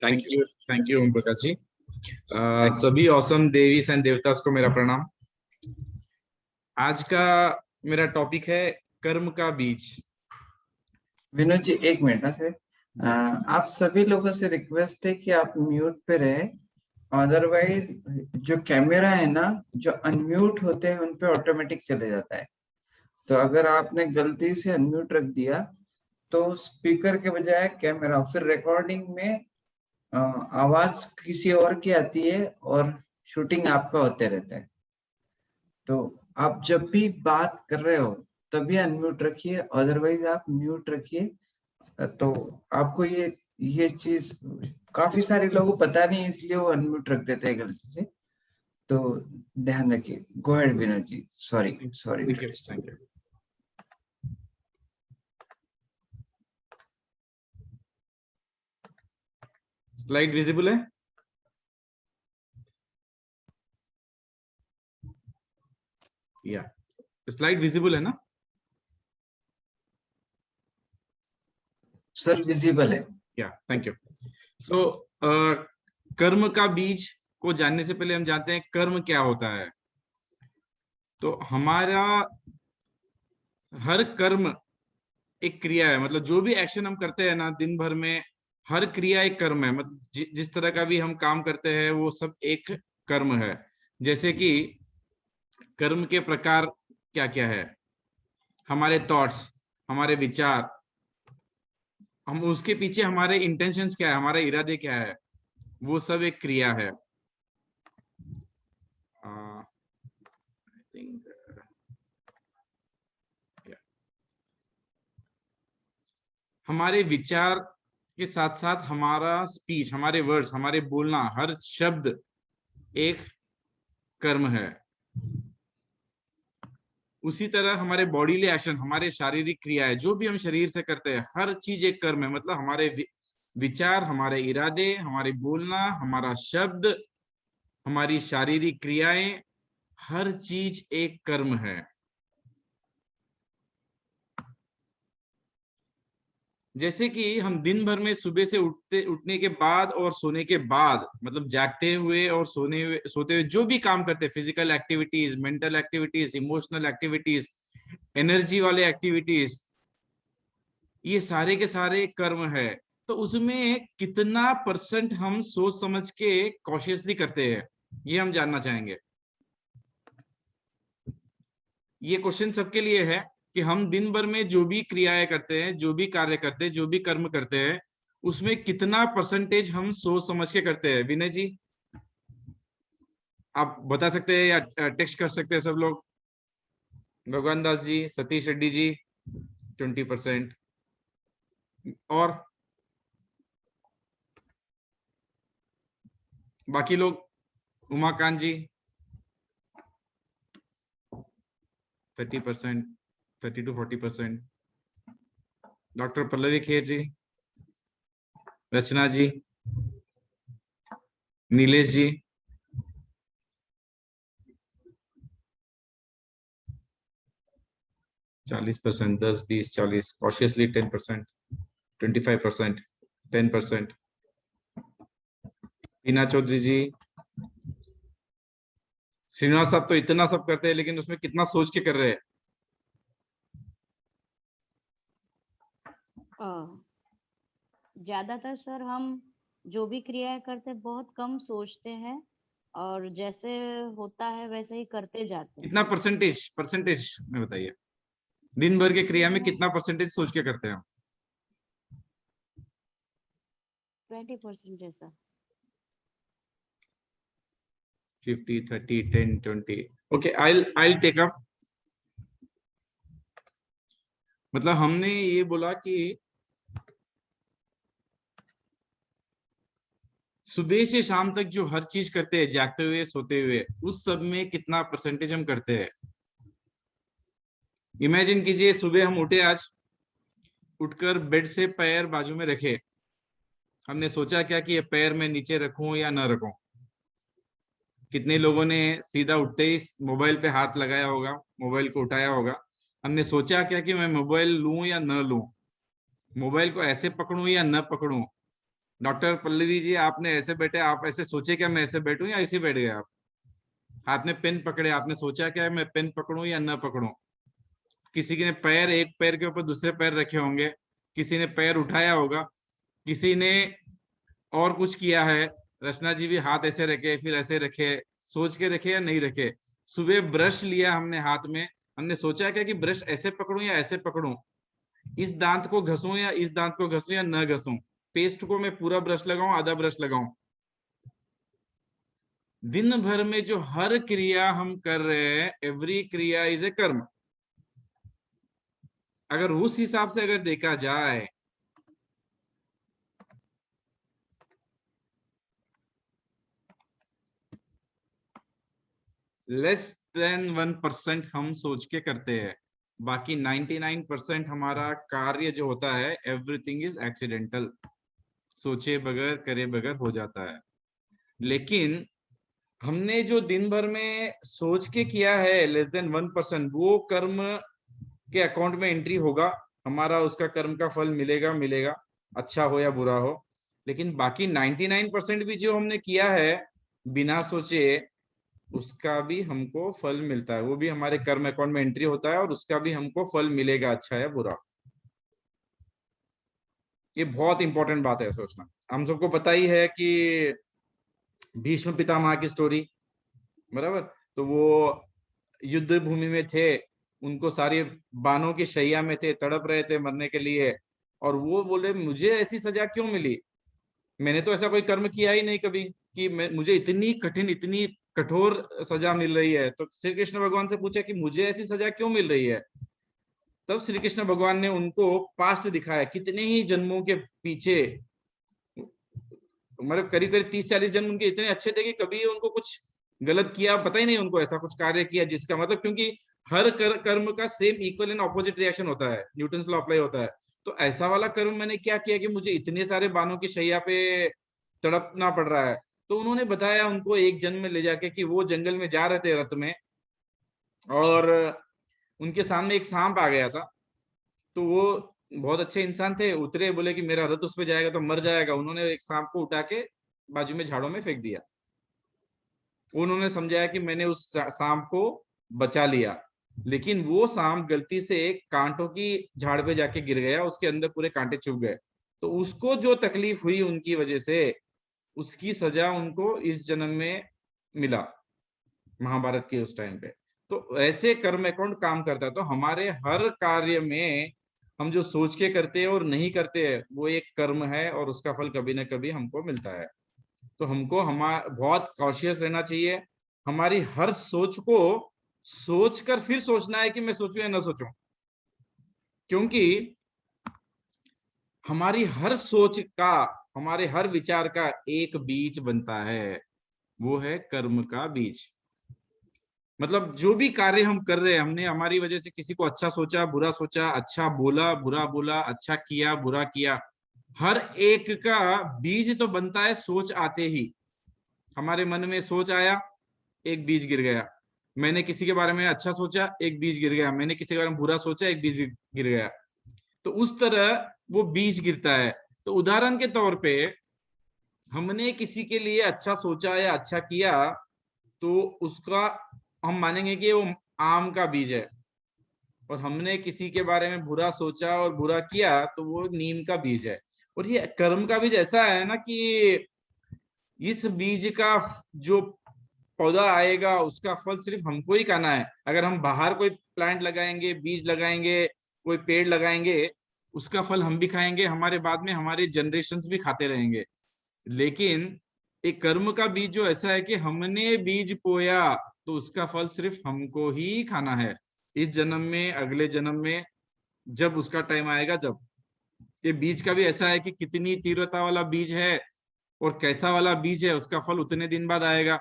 Thank you Om Prakash ji. सभी awesome Devi's and देवतास को मेरा प्रणाम। आज का मेरा टॉपिक है कर्म का बीज। विनोद जी एक मिनट से आप सभी लोगों से रिक्वेस्ट है कि आप म्यूट पे रहे, अदरवाइज जो कैमरा है ना, जो अनम्यूट होते हैं उन पे ऑटोमेटिक चले जाता है। तो अगर आपने गलती से अनम्यूट रख दिया तो स्पीकर के बजाय कैमरा, फिर रिकॉर्डिंग में आवाज किसी और की आती है और शूटिंग आपका होते रहता है। तो आप जब भी बात कर रहे हो तभी अनम्यूट रखिए, अदरवाइज आप म्यूट रखिए। तो आपको ये चीज काफी सारे लोगों को पता नहीं, इसलिए वो अनम्यूट रख देते हैं गलती से। तो ध्यान रखिए। Go ahead Vinod ji. Sorry thank you. Slide visible है? या स्लाइड विजिबल है ना? सर विजिबल है। या थैंक यू। सो कर्म का बीज को जानने से पहले हम जानते हैं कर्म क्या होता है। तो हमारा हर कर्म एक क्रिया है, मतलब जो भी एक्शन हम करते हैं ना दिन भर में, हर क्रिया एक कर्म है। मतलब जिस तरह का भी हम काम करते हैं वो सब एक कर्म है। जैसे कि कर्म के प्रकार क्या क्या है, हमारे थॉट्स, हमारे विचार, हम उसके पीछे हमारे इंटेंशंस क्या है, हमारे इरादे क्या है, वो सब एक क्रिया है। हमारे विचार के साथ साथ हमारा स्पीच, हमारे वर्ड्स, हमारे बोलना, हर शब्द एक कर्म है। उसी तरह हमारे बॉडीली एक्शन, हमारे शारीरिक क्रियाएं, जो भी हम शरीर से करते हैं, हर चीज एक कर्म है। मतलब हमारे विचार, हमारे इरादे, हमारे बोलना, हमारा शब्द, हमारी शारीरिक क्रियाएं, हर चीज एक कर्म है। जैसे कि हम दिन भर में सुबह से उठने के बाद और सोने के बाद, मतलब जागते हुए और सोते हुए जो भी काम करते हैं, physical activities, mental activities, emotional activities, energy वाले एक्टिविटीज, ये सारे के सारे कर्म है। तो उसमें कितना परसेंट हम सोच समझ के कॉशियसली करते हैं, ये हम जानना चाहेंगे। ये क्वेश्चन सबके लिए है कि हम दिन भर में जो भी क्रियाएं करते हैं, जो भी कार्य करते हैं, जो भी कर्म करते हैं, उसमें कितना परसेंटेज हम सोच समझ के करते हैं। विनय जी आप बता सकते हैं या टेक्स्ट कर सकते हैं सब लोग? भगवान दास जी, सतीश रेड्डी जी 20%, और बाकी लोग? उमाकांत जी 30%, 30 to 40%। डॉक्टर पल्लवी खेर जी, रचना जी, नीलेश जी, चालीस %, 10, 20, 40, कॉशियसली 10%, 25%, 10%। टीना चौधरी जी, श्रीनिवास साहब तो इतना सब करते हैं, लेकिन उसमें कितना सोच के कर रहे हैं? ज्यादातर सर हम जो भी क्रियाएं करते हैं बहुत कम सोचते हैं, और जैसे होता है वैसे ही करते जाते हैं। कितना परसेंटेज में बताइए, दिन भर के क्रिया में कितना परसेंटेज सोच के करते हैं? 20% जैसा। 50, 30, 10, 20। Okay, I'll take up। मतलब हमने ये बोला कि सुबह से शाम तक जो हर चीज करते हैं, जागते हुए, सोते हुए, उस सब में कितना परसेंटेज हम करते हैं। इमेजिन कीजिए, सुबह हम उठे, आज उठकर बेड से पैर बाजू में रखे, हमने सोचा क्या कि ये पैर मैं नीचे रखूं या ना रखूं। कितने लोगों ने सीधा उठते ही मोबाइल पे हाथ लगाया होगा, मोबाइल को उठाया होगा। हमने सोचा क्या कि मैं मोबाइल लूं या न लूं, मोबाइल को ऐसे पकड़ूं या न पकड़ूं, डॉक्टर पल्लवी जी, आपने ऐसे बैठे, आप ऐसे सोचे क्या मैं ऐसे बैठूं, या ऐसे बैठ गए आप? हाथ में पेन पकड़े, आपने सोचा क्या मैं पेन पकड़ूं या न पकड़ूं? किसी ने पैर, एक पैर के ऊपर दूसरे पैर रखे होंगे, किसी ने पैर उठाया होगा, किसी ने और कुछ किया है। रचना जी भी हाथ ऐसे रखे, फिर ऐसे रखे, सोच के रखे या नहीं रखे। सुबह ब्रश लिया हमने हाथ में, हमने सोचा क्या कि ब्रश ऐसे पकड़ूं या ऐसे पकड़ूं, इस दांत को घसूं या इस दांत को घसूं या न घसूं, पेस्ट को मैं पूरा ब्रश लगाऊं आधा ब्रश लगाऊं। दिन भर में जो हर क्रिया हम कर रहे हैं, एवरी क्रिया इज ए कर्म। अगर उस हिसाब से अगर देखा जाए, लेस देन 1% हम सोच के करते हैं, बाकी 99% हमारा कार्य जो होता है, एवरीथिंग इज एक्सीडेंटल, सोचे बगैर करे बगैर हो जाता है। लेकिन हमने जो दिन भर में सोच के किया है, लेस देन 1%, वो कर्म के अकाउंट में एंट्री होगा, हमारा उसका कर्म का फल मिलेगा, मिलेगा, अच्छा हो या बुरा हो। लेकिन बाकी 99% भी जो हमने किया है बिना सोचे, उसका भी हमको फल मिलता है, वो भी हमारे कर्म अकाउंट में एंट्री होता है, और उसका भी हमको फल मिलेगा, अच्छा या बुरा। ये बहुत इंपॉर्टेंट बात है सोचना। हम सबको पता ही है कि भीष्म पितामह की स्टोरी, बराबर? तो वो युद्ध भूमि में थे, उनको सारे बाणों की शैया में थे, तड़प रहे थे मरने के लिए, और वो बोले मुझे ऐसी सजा क्यों मिली, मैंने तो ऐसा कोई कर्म किया ही नहीं कभी कि मुझे इतनी कठिन, इतनी कठोर सजा मिल रही है। तो श्री कृष्ण भगवान से पूछा कि मुझे ऐसी सजा क्यों मिल रही है। तब श्री कृष्ण भगवान ने उनको पास्ट दिखाया, कितने ही जन्मों के पीछे, मतलब करीब करीब 30-40 जन्म उनके इतने अच्छे थे कि कभी उनको कुछ गलत किया पता ही नहीं, उनको ऐसा कुछ कार्य किया जिसका मतलब, क्योंकि हर कर्म का same equal and opposite reaction होता है, न्यूटन लॉ अप्लाई होता है। तो ऐसा वाला कर्म मैंने क्या किया कि मुझे इतने सारे बाणों की शैया पे तड़पना पड़ रहा है। तो उन्होंने बताया उनको एक जन्म में ले जाके कि वो जंगल में जा रहे थे रथ में, और उनके सामने एक सांप आ गया था। तो वो बहुत अच्छे इंसान थे, उतरे, बोले कि मेरा रथ उस पे जाएगा तो मर जाएगा। उन्होंने एक सांप को उठा के बाजू में झाड़ों में फेंक दिया। उन्होंने समझाया कि मैंने उस सांप को बचा लिया, लेकिन वो सांप गलती से एक कांटों की झाड़ पे जाके गिर गया, उसके अंदर पूरे कांटे चुभ गए। तो उसको जो तकलीफ हुई उनकी वजह से, उसकी सजा उनको इस जन्म में मिला, महाभारत के उस टाइम पे। तो ऐसे कर्म अकाउंट काम करता है। तो हमारे हर कार्य में हम जो सोच के करते हैं और नहीं करते हैं, वो एक कर्म है, और उसका फल कभी ना कभी हमको मिलता है। तो हमको बहुत कॉशियस रहना चाहिए। हमारी हर सोच को सोच कर फिर सोचना है कि मैं सोचूं या ना सोचूं, क्योंकि हमारी हर सोच का, हमारे हर विचार का एक बीज बनता है, वो है कर्म का बीज। मतलब जो भी कार्य हम कर रहे हैं, हमने हमारी वजह से किसी को अच्छा सोचा, बुरा सोचा, अच्छा बोला, बुरा बोला, अच्छा किया, बुरा किया, हर एक का बीज तो बनता है सोच आते ही। हमारे मन में सोच आया, एक बीज गिर गया। मैंने किसी के बारे में अच्छा सोचा, एक बीज गिर गया। मैंने किसी के बारे में बुरा सोचा, एक बीज गिर गया। तो उस तरह वो बीज गिरता है। तो उदाहरण के तौर पे, हमने किसी के लिए अच्छा सोचा या अच्छा किया, तो उसका हम मानेंगे कि वो आम का बीज है, और हमने किसी के बारे में बुरा सोचा और बुरा किया, तो वो नीम का बीज है। और ये कर्म का बीज ऐसा है ना कि इस बीज का जो पौधा आएगा, उसका फल सिर्फ हमको ही खाना है। अगर हम बाहर कोई प्लांट लगाएंगे, बीज लगाएंगे, कोई पेड़ लगाएंगे, उसका फल हम भी खाएंगे, हमारे बाद में हमारे जनरेशन्स भी खाते रहेंगे। लेकिन एक कर्म का बीज जो ऐसा है कि हमने बीज बोया, तो उसका फल सिर्फ हमको ही खाना है, इस जन्म में, अगले जन्म में, जब उसका टाइम आएगा जब। ये बीज का भी ऐसा है कि कितनी तीव्रता वाला बीज है और कैसा वाला बीज है, उसका फल उतने दिन बाद आएगा।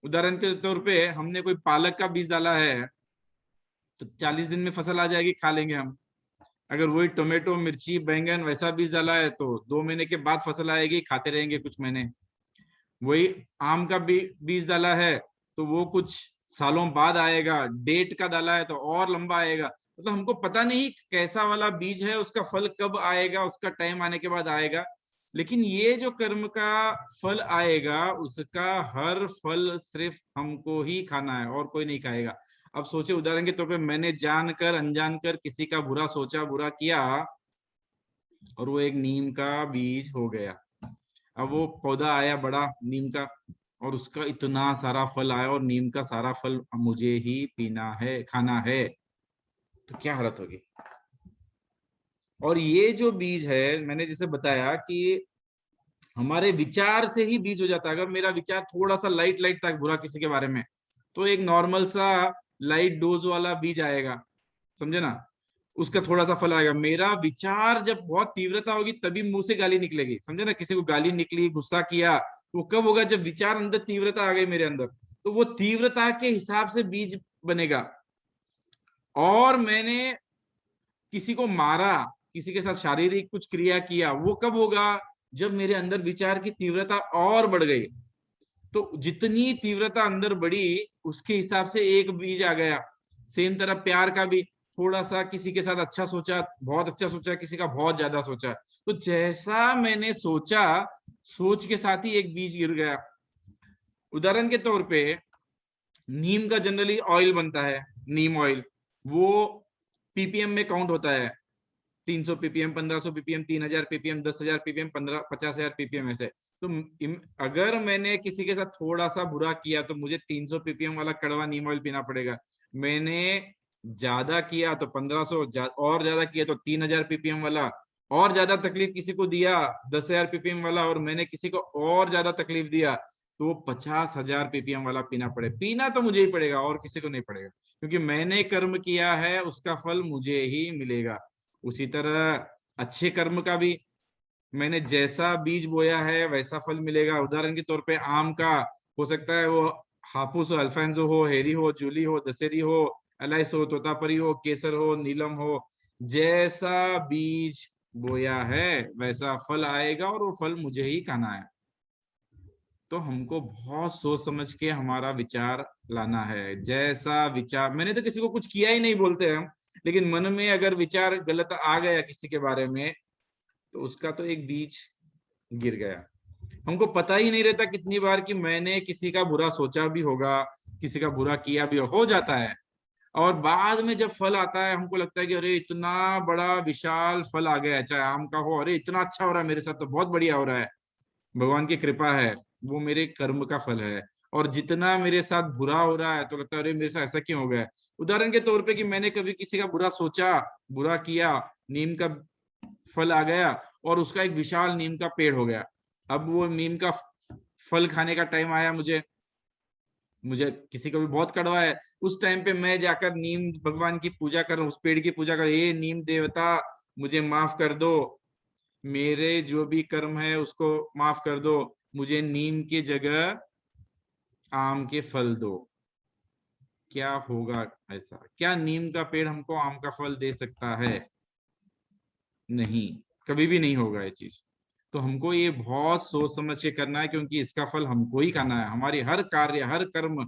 उदाहरण के तौर पे, हमने कोई पालक का बीज डाला है, तो 40 दिन में फसल आ जाएगी, खा लेंगे हम। अगर वही टोमेटो, मिर्ची, बैंगन वैसा बीज डाला है, तो 2 महीने के बाद फसल आएगी, खाते रहेंगे कुछ महीने। वही आम का बीज डाला है, तो वो कुछ सालों बाद आएगा। डेट का डाला है तो और लंबा आएगा। मतलब हमको पता नहीं कैसा वाला बीज है, उसका फल कब आएगा, उसका टाइम आने के बाद आएगा। लेकिन ये जो कर्म का फल आएगा उसका हर फल सिर्फ हमको ही खाना है और कोई नहीं खाएगा। अब सोचे उदाहरण के तौर पे मैंने जानकर अनजान कर किसी का बुरा सोचा, बुरा किया, और वो एक नीम का बीज हो गया। अब वो पौधा आया बड़ा नीम का, और उसका इतना सारा फल आया, और नीम का सारा फल मुझे ही पीना है, खाना है, तो क्या हालत होगी। और ये जो बीज है, मैंने जैसे बताया कि हमारे विचार से ही बीज हो जाता है। अगर मेरा विचार थोड़ा सा लाइट लाइट था बुरा किसी के बारे में, तो एक नॉर्मल सा लाइट डोज वाला बीज आएगा, समझे ना, उसका थोड़ा सा फल आएगा। मेरा विचार जब बहुत तीव्रता होगी तभी मुंह से गाली निकलेगी, समझे ना। किसी को गाली निकली, गुस्सा किया, वो कब होगा, जब विचार अंदर तीव्रता आ गई मेरे अंदर, तो वो तीव्रता के हिसाब से बीज बनेगा। और मैंने किसी को मारा, किसी के साथ शारीरिक कुछ क्रिया किया, वो कब होगा, जब मेरे अंदर विचार की तीव्रता और बढ़ गई। तो जितनी तीव्रता अंदर बढ़ी उसके हिसाब से एक बीज आ गया। सेम तरह प्यार का भी, थोड़ा सा किसी के साथ अच्छा सोचा, बहुत अच्छा सोचा, किसी का बहुत ज्यादा सोचा, तो जैसा मैंने सोचा, सोच के साथ ही एक बीज गिर गया। उदाहरण के तौर पे नीम का जनरली ऑयल बनता है, नीम ऑयल, वो पीपीएम में काउंट होता है। 300 ppm, 1500 ppm, 3000 ppm, 10,000 ppm, 50,000 ppm ऐसे। तो अगर मैंने किसी के साथ थोड़ा सा बुरा किया तो मुझे 300 पीपीएम वाला कड़वा नीम ऑयल पीना पड़ेगा। मैंने ज्यादा किया तो 1500, और ज्यादा किया तो 3000 पीपीएम वाला, और ज्यादा तकलीफ किसी को दिया 10,000 पीपीएम वाला, और मैंने किसी को और ज्यादा तकलीफ दिया तो वो 50,000 पीपीएम वाला पीना तो मुझे ही पड़ेगा और किसी को नहीं पड़ेगा, क्योंकि मैंने कर्म किया है, उसका फल मुझे ही मिलेगा। उसी तरह अच्छे कर्म का भी, मैंने जैसा बीज बोया है वैसा फल मिलेगा। उदाहरण के तौर पे आम का, हो सकता है वो हापुस हो, अल्फांसो हो, हेरी हो, जूली हो, दशहरी हो, एलाइस हो, तोतापरी हो, केसर हो, नीलम हो, जैसा बीज बोया है वैसा फल आएगा, और वो फल मुझे ही खाना है। तो हमको बहुत सोच समझ के हमारा विचार लाना है। जैसा विचार, मैंने तो किसी को कुछ किया ही नहीं बोलते हम, लेकिन मन में अगर विचार गलत आ गया किसी के बारे में, तो उसका तो एक बीज गिर गया। हमको पता ही नहीं रहता कितनी बार कि मैंने किसी का बुरा सोचा भी होगा, किसी का बुरा किया भी हो जाता है। और बाद में जब फल आता है हमको लगता है कि अरे इतना बड़ा विशाल फल आ गया है, चाहे आम का हो, अरे इतना अच्छा हो रहा है मेरे साथ, तो बहुत बढ़िया हो रहा है, भगवान की कृपा है, वो मेरे कर्म का फल है। और जितना मेरे साथ बुरा हो रहा है तो लगता है अरे मेरे साथ ऐसा क्यों हो गया। उदाहरण के तौर पे कि मैंने कभी किसी का बुरा सोचा, बुरा किया, नीम का फल आ गया, और उसका एक विशाल नीम का पेड़ हो गया। अब वो नीम का फल खाने का टाइम आया, मुझे मुझे किसी को भी बहुत कड़वा है, उस टाइम पे मैं जाकर नीम भगवान की पूजा करूं, उस पेड़ की पूजा करूं, ये नीम देवता मुझे माफ कर दो, मेरे जो भी कर्म है उसको माफ कर दो, मुझे नीम की जगह आम के फल दो। क्या होगा ऐसा? क्या नीम का पेड़ हमको आम का फल दे सकता है? नहीं, कभी भी नहीं होगा ये चीज। तो हमको ये बहुत सोच समझ के करना है, क्योंकि इसका फल हमको ही खाना है। हमारी हर कार्य, हर कर्म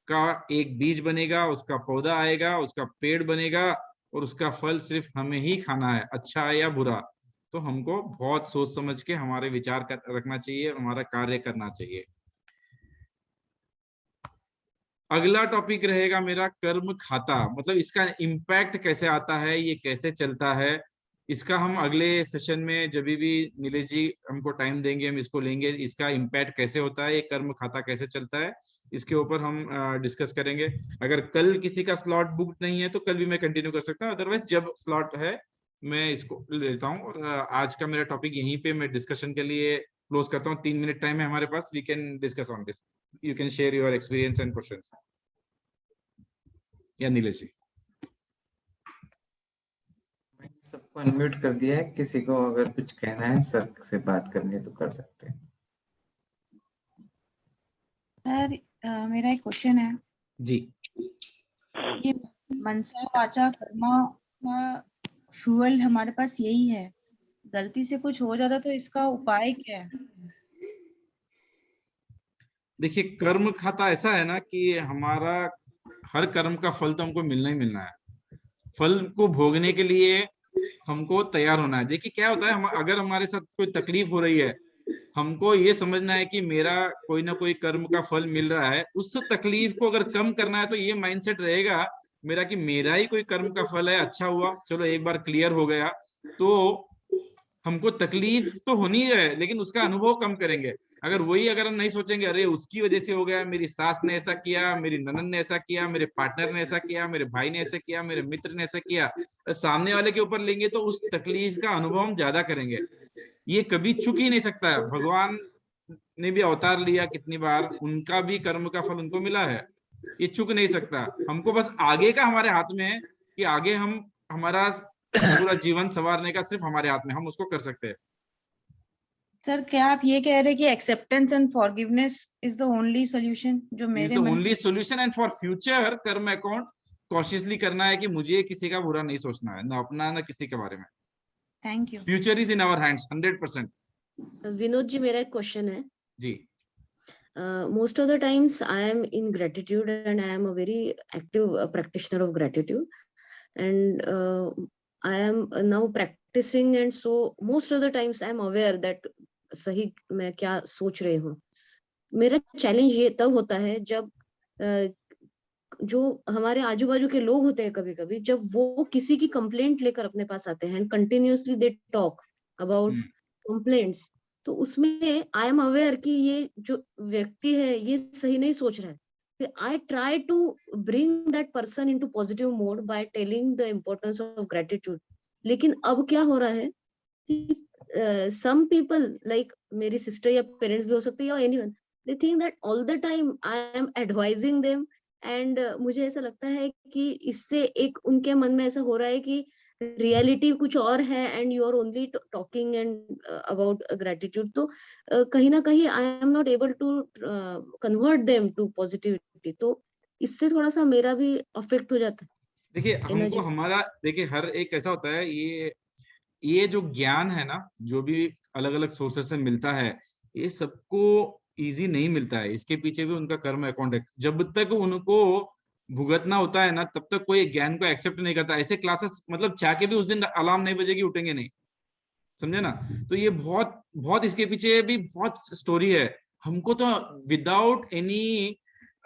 का एक बीज बनेगा, उसका पौधा आएगा, उसका पेड़ बनेगा, और उसका फल सिर्फ हमें ही खाना है, अच्छा है या बुरा। तो हमको बहुत सोच समझ के हमारे विचार रखना चाहिए, हमारा कार्य करना चाहिए। अगला टॉपिक रहेगा मेरा कर्म खाता, मतलब इसका इम्पैक्ट कैसे आता है, ये कैसे चलता है। इसका हम अगले सेशन में जब भी नीलेश जी हमको टाइम देंगे हम इसको लेंगे, इसका इम्पैक्ट कैसे होता है, ये कर्म खाता कैसे चलता है, इसके ऊपर हम डिस्कस करेंगे। अगर कल किसी का स्लॉट बुक नहीं है तो कल भी मैं कंटिन्यू कर सकता हूँ, अदरवाइज जब स्लॉट है मैं इसको लेता हूँ। और आज का मेरा टॉपिक यहीं पे मैं डिस्कशन के लिए क्लोज करता हूँ। 3 मिनट टाइम है हमारे पास, we can discuss on this, you can share your experience and questions. या नीलेश जी? मैंने सबको अनम्यूट कर दिया है, किसी को अगर कुछ कहना है सर से बात करनी है तो कर सकते हैं। सर मेरा एक क्वेश्चन है जी। ये मनसा वाचा कर्मा का फ्यूल हमारे पास यही है, गलती से कुछ हो जाता तो इसका उपाय क्या है? देखिए, कर्म खाता ऐसा है ना कि हमारा हर कर्म का फल तो हमको मिलना ही मिलना है। फल को भोगने के लिए हमको तैयार होना है। देखिए क्या होता है, हम अगर हमारे साथ कोई तकलीफ हो रही है, हमको ये समझना है कि मेरा कोई ना कोई कर्म का फल मिल रहा है। उस तकलीफ को अगर कम करना है तो ये माइंडसेट रहेगा मेरा कि मेरा ही कोई कर्म का फल है, अच्छा हुआ, चलो एक बार क्लियर हो गया। तो हमको तकलीफ तो होनी है, लेकिन उसका अनुभव कम करेंगे। अगर हम नहीं सोचेंगे अरे उसकी वजह से हो गया, मेरी सास ने ऐसा किया, मेरी ननद ने ऐसा किया, मेरे पार्टनर ने ऐसा किया, मेरे भाई ने ऐसा किया, मेरे मित्र ने ऐसा किया, सामने वाले के ऊपर लेंगे तो उस तकलीफ का अनुभव हम ज्यादा करेंगे। ये कभी चुक ही नहीं सकता है। भगवान ने भी अवतार लिया कितनी बार, उनका भी कर्म का फल उनको मिला है, ये चुक नहीं सकता। हमको बस आगे का हमारे हाथ में है कि आगे हम हमारा पूरा जीवन संवारने का सिर्फ हमारे हाथ में, हम उसको कर सकते हैं। सर क्या आप ये कह रहे हैं कि acceptance and forgiveness is the only solution जो मेरे मन only solution, and for future कर्म अकाउंट कॉशियसली करना है कि मुझे किसी का बुरा नहीं सोचना है, ना अपना ना किसी के बारे में। Thank you. Future is in our hands 100%। Vinod ji, मेरा एक क्वेश्चन है। जी, most of the times I am in gratitude and I am a very active practitioner of gratitude, and I am now practicing, and so most of the times I am aware that सही मैं क्या सोच रही हूँ। मेरा challenge ये तब होता है जब जो हमारे आजू बाजू के लोग होते हैं, कभी कभी जब वो किसी की कंप्लेंट लेकर अपने पास आते हैं, continuously they talk about complaints, तो उसमें आई एम अवेयर कि ये जो व्यक्ति है ये सही नहीं सोच रहा है। फिर I try to bring that person into positive mode by telling the importance of gratitude. लेकिन अब क्या हो रहा है कि some people like मेरी सिस्टर या पेरेंट्स भी हो सकते हैं या anyone, they think that all the time I am advising them, and मुझे ऐसा लगता है कि इससे एक उनके मन में ऐसा हो रहा है कि रियलिटी कुछ और है and you are only talking and about gratitude. तो कहीं ना कहीं I am not able to convert them to positivity, तो इससे थोड़ा सा मेरा भी अफेक्ट हो जाता है। देखिए हमको हमारा, देखिए हर एक ऐसा होता है, ये जो ज्ञान है ना, जो भी अलग अलग सोर्सेस से मिलता है, ये सबको इजी नहीं मिलता है। इसके पीछे भी उनका कर्म अकाउंट है। जब तक उनको भुगतना होता है ना, तब तक कोई ज्ञान को एक्सेप्ट नहीं करता। ऐसे क्लासेस मतलब चाह के भी उस दिन अलार्म नहीं बजेगी, उठेंगे नहीं, समझे ना। तो ये बहुत बहुत इसके पीछे भी बहुत स्टोरी है। हमको तो without any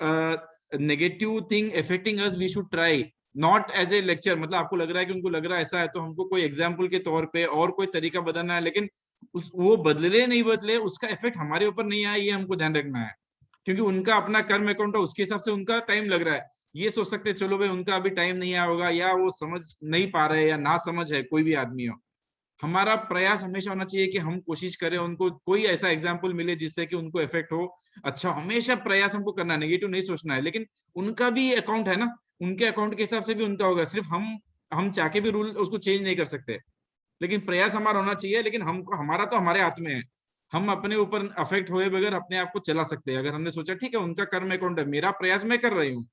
negative thing affecting us we should try, not as a lecture. मतलब आपको लग रहा है कि उनको लग रहा है ऐसा है, तो हमको कोई एग्जाम्पल के तौर पे और कोई तरीका बदलना है, लेकिन वो बदले नहीं बदले, उसका इफेक्ट हमारे ऊपर नहीं आए, ये हमको ध्यान रखना है। क्योंकि उनका अपना कर्म अकाउंट है, उसके हिसाब से उनका टाइम लग रहा है। ये सोच सकते चलो भाई उनका अभी टाइम नहीं आया होगा, या वो समझ नहीं पा रहे, या ना समझ है, कोई भी आदमी हो। हमारा प्रयास हमेशा होना चाहिए कि हम कोशिश करें उनको कोई ऐसा एग्जाम्पल मिले जिससे कि उनको इफेक्ट हो। अच्छा, हमेशा प्रयास हमको करना है, नेगेटिव नहीं सोचना है। लेकिन उनका भी अकाउंट है ना, उनके अकाउंट के हिसाब से भी उनका होगा। सिर्फ हम चाह के भी रूल उसको चेंज नहीं कर सकते, लेकिन प्रयास हमारा होना चाहिए। लेकिन हमारा तो हमारे हाथ में है, हम अपने ऊपर अफेक्ट हुए बगैर अपने आप को चला सकते हैं। अगर हमने सोचा ठीक है उनका कर्म अकाउंट है, मेरा प्रयास मैं कर रही हूँ,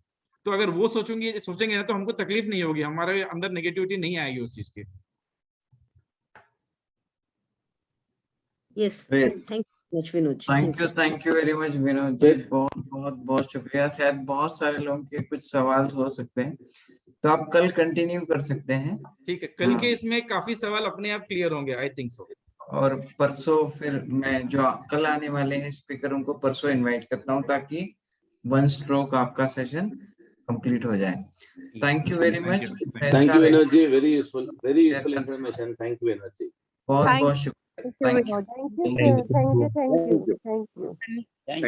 तो अगर वो सोचेंगे ना, तो हमको तकलीफ नहीं होगी, हमारे अंदर नेगेटिविटी नहीं आएगी उस चीज की। Yes, Great. thank you much, Vinod ji. Thank you very much Vinod ji, बहुत बहुत बहुत शुक्रिया। शायद बहुत सारे लोगों के कुछ सवाल हो सकते हैं, तो आप कल कंटिन्यू कर सकते हैं। ठीक है, कल के इसमें काफी सवाल अपने आप क्लियर होंगे, आई थिंक सो। और परसों फिर मैं जो कल आने वाले हैं स्पीकर, उनको परसों इनवाइट करता हूं, ताकि वन स्ट्रोक आपका सेशन कंप्लीट हो जाए। Thank you very much. Thank you Vinod ji, very useful information. Thank you Vinod ji, बहुत बहुत शुक्रिया। Thank you, Vinod. Thank you, sir. Thank you.